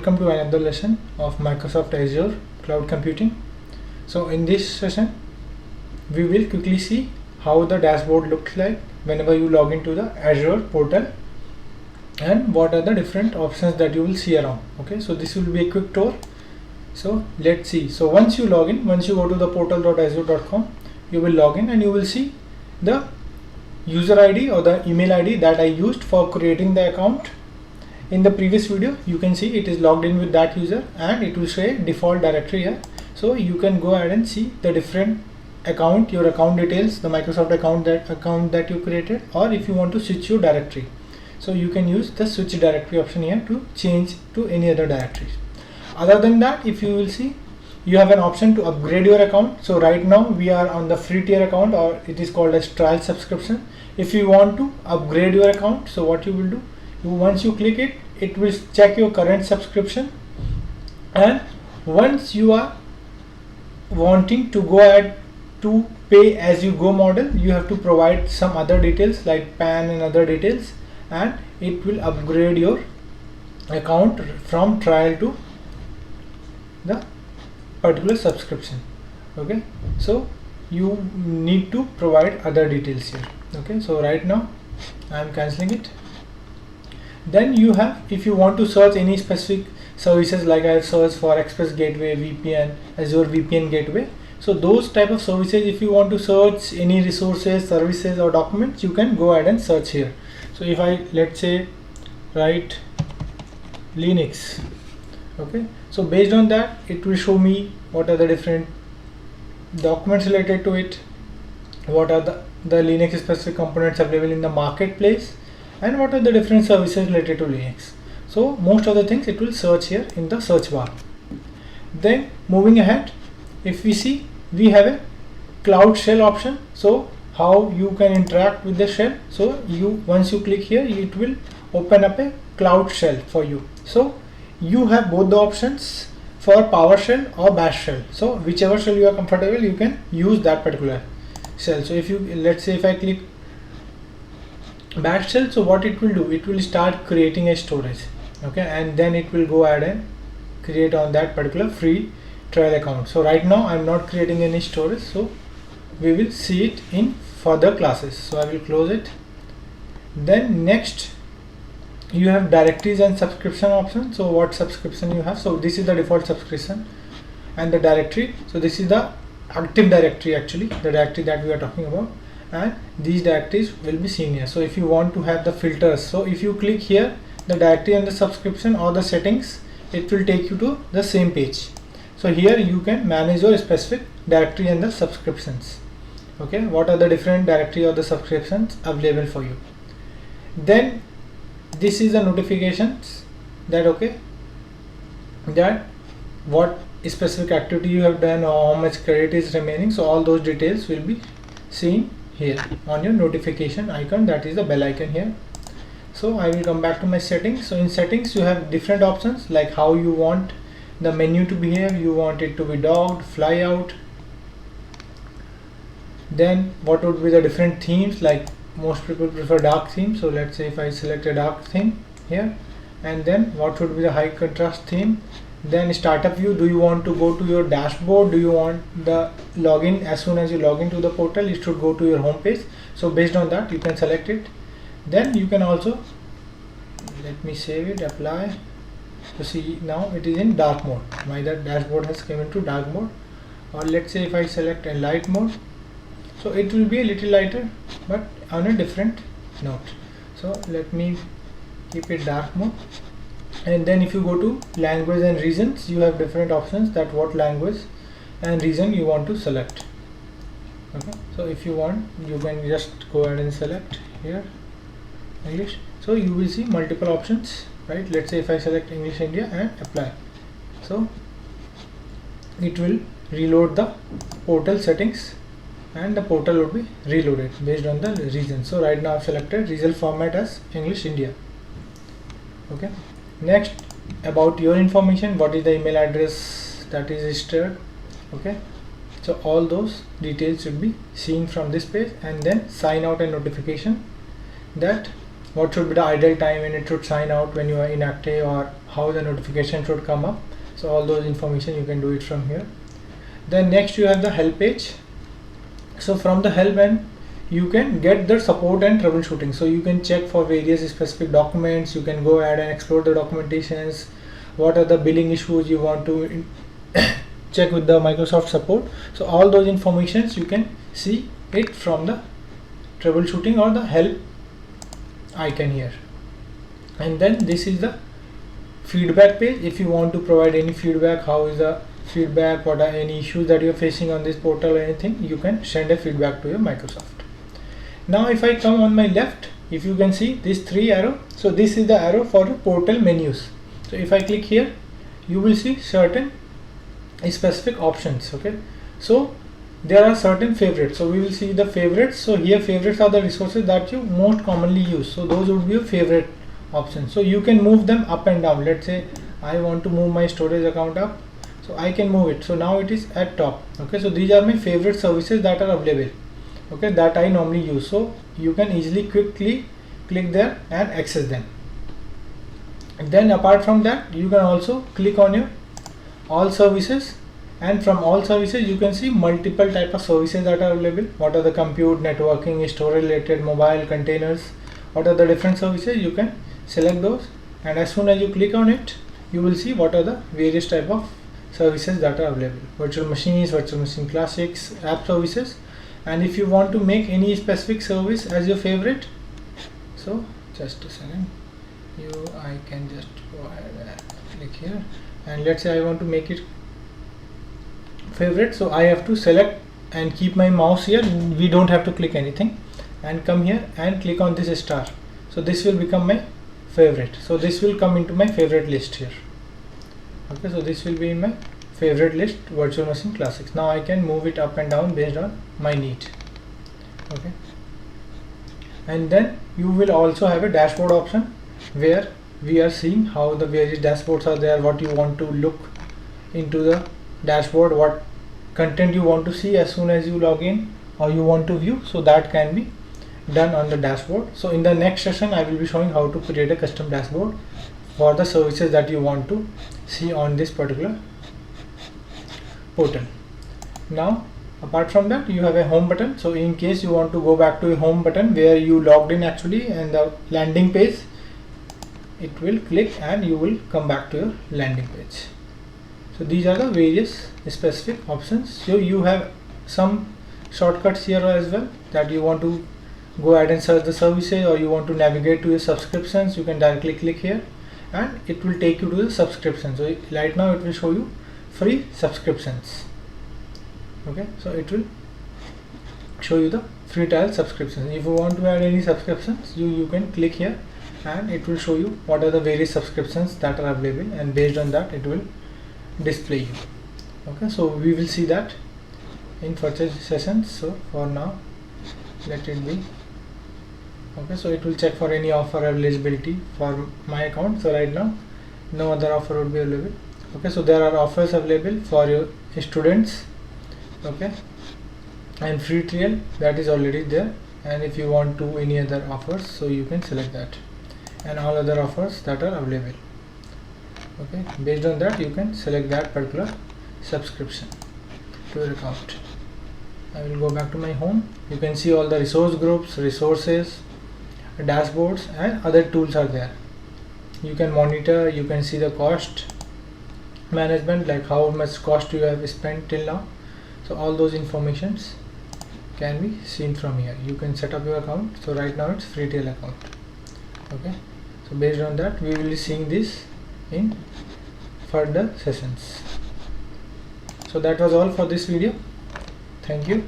welcome to another lesson of Microsoft Azure Cloud Computing. So in this session we will quickly see how the dashboard looks like whenever you log into the Azure portal and what are the different options that you will see around. Okay, so this will be a quick tour. So let's see. So once you log in, once you go to the portal.azure.com, you will log in and you will see the user ID or the email ID that I used for creating the account. In the previous video you can see it is logged in with that user and it will say default directory here. So you can go ahead and see the different account, your account details, the Microsoft account that you created, or if you want to switch your directory, so you can use the switch directory option here to change to any other directories. Other than that, if you will see, you have an option to upgrade your account. So right now we are on the free tier account, or it is called as trial subscription. If you want to upgrade your account, so what you will do, once you click it, it will check your current subscription, and once you are wanting to go ahead to pay as you go model, you have to provide some other details like PAN and other details, and it will upgrade your account from trial to the particular subscription. Okay, so you need to provide other details here. Okay, so right now I am cancelling it. Then you have, if you want to search any specific services, like I have searched for Express Gateway, VPN, Azure VPN Gateway. So those type of services, if you want to search any resources, services or documents, you can go ahead and search here. So if I, let's say, write Linux, okay, so based on that it will show me what are the different documents related to it, what are the Linux specific components available in the marketplace, and what are the different services related to Linux. So most of the things it will search here in the search bar. Then moving ahead, if we see, we have a cloud shell option. So how you can interact with the shell. So once you click here, it will open up a cloud shell for you. So you have both the options for PowerShell or Bash shell. So whichever shell you are comfortable, you can use that particular shell. So if you, let's say if I click Bash shell, so what it will do, it will start creating a storage. Okay, and then it will go ahead and create on that particular free trial account. So right now I'm not creating any storage, so we will see it in further classes. So I will close it. Then next you have directories and subscription option. So what subscription you have, so this is the default subscription and the directory. So this is the active directory, actually the directory that we are talking about, and these directories will be seen here. So if you want to have the filters, so if you click here the directory and the subscription or the settings, it will take you to the same page. So here you can manage your specific directory and the subscriptions. Okay, what are the different directory or the subscriptions available for you. Then this is the notifications that, okay, that what specific activity you have done or how much credit is remaining. So all those details will be seen here on your notification icon, that is the bell icon here. So I will come back to my settings. So in settings you have different options, like how you want the menu to behave. You want it to be docked, fly out. Then what would be the different themes, like most people prefer dark theme. So let's say if I select a dark theme here, and then what would be the high contrast theme. Then startup view, do you want to go to your dashboard, do you want the login, as soon as you log into the portal it should go to your home page. So based on that you can select it. Then you can also, let me save it, apply. So see, now it is in dark mode, my dashboard has come into dark mode. Or let's say if I select a light mode, so it will be a little lighter but on a different note. So let me keep it dark mode. And then if you go to language and regions, you have different options, that what language and region you want to select. Okay, so if you want, you can just go ahead and select here English. So you will see multiple options, right? Let's say if I select English India and apply, so it will reload the portal settings and the portal will be reloaded based on the region. So right now I've selected result format as English India. Okay, next about your information, what is the email address that is registered. Okay, so all those details should be seen from this page, and then sign out a notification that what should be the idle time when it should sign out when you are inactive, or how the notification should come up. So all those information you can do it from here. Then next you have the help page. So from the help end you can get the support and troubleshooting. So you can check for various specific documents, you can go ahead and explore the documentations, what are the billing issues you want to check with the Microsoft support. So all those informations you can see it from the troubleshooting or the help icon here. And then this is the feedback page. If you want to provide any feedback, how is the feedback, what are any issues that you're facing on this portal or anything, you can send a feedback to your Microsoft. Now if I come on my left, if you can see this 3 arrow, so this is the arrow for the portal menus. So if I click here, you will see certain specific options. Okay, so there are certain favorites, so we will see the favorites. So here favorites are the resources that you most commonly use, so those would be your favorite options. So you can move them up and down. Let's say I want to move my storage account up, so I can move it, so now it is at top. Okay, so these are my favorite services that are available, okay, that I normally use. So you can easily quickly click there and access them. And then apart from that, you can also click on your all services, and from all services you can see multiple type of services that are available. What are the compute, networking, storage related, mobile, containers, what are the different services, you can select those, and as soon as you click on it, you will see what are the various type of services that are available. Virtual machines, virtual machine classics, app services. And if you want to make any specific service as your favorite, so just a second, I can just go ahead and click here, and let's say I want to make it favorite, so I have to select and keep my mouse here. We don't have to click anything, and come here and click on this star, so this will become my favorite. So this will come into my favorite list here. Okay, so this will be in my favorite list, virtual machine classics. Now I can move it up and down based on my need. Okay, and then you will also have a dashboard option where we are seeing how the various dashboards are there, what you want to look into the dashboard, what content you want to see as soon as you log in or you want to view, so that can be done on the dashboard. So in the next session I will be showing how to create a custom dashboard for the services that you want to see on this particular portal. Now apart from that, you have a home button. So in case you want to go back to a home button where you logged in actually, and the landing page, it will click and you will come back to your landing page. So these are the various specific options. So you have some shortcuts here as well, that you want to go ahead and search the services, or you want to navigate to your subscriptions, you can directly click here and it will take you to the subscription. So right now it will show you free subscriptions. Okay, so it will show you the free trial subscriptions. If you want to add any subscriptions, you can click here and it will show you what are the various subscriptions that are available, and based on that it will display you. Okay, so we will see that in further sessions. So for now let it be. Okay, so it will check for any offer eligibility for my account. So right now no other offer would be available. Okay, so there are offers available for your students. Okay, and free trial, that is already there, and if you want to any other offers, so you can select that, and all other offers that are available. Okay, based on that you can select that particular subscription to your account. I will go back to my home. You can see all the resource groups, resources, dashboards, and other tools are there. You can monitor, you can see the cost management, like how much cost you have spent till now. So all those informations can be seen from here. You can set up your account. So right now it's free trial account. Okay, so based on that we will be seeing this in further sessions. So that was all for this video. Thank you.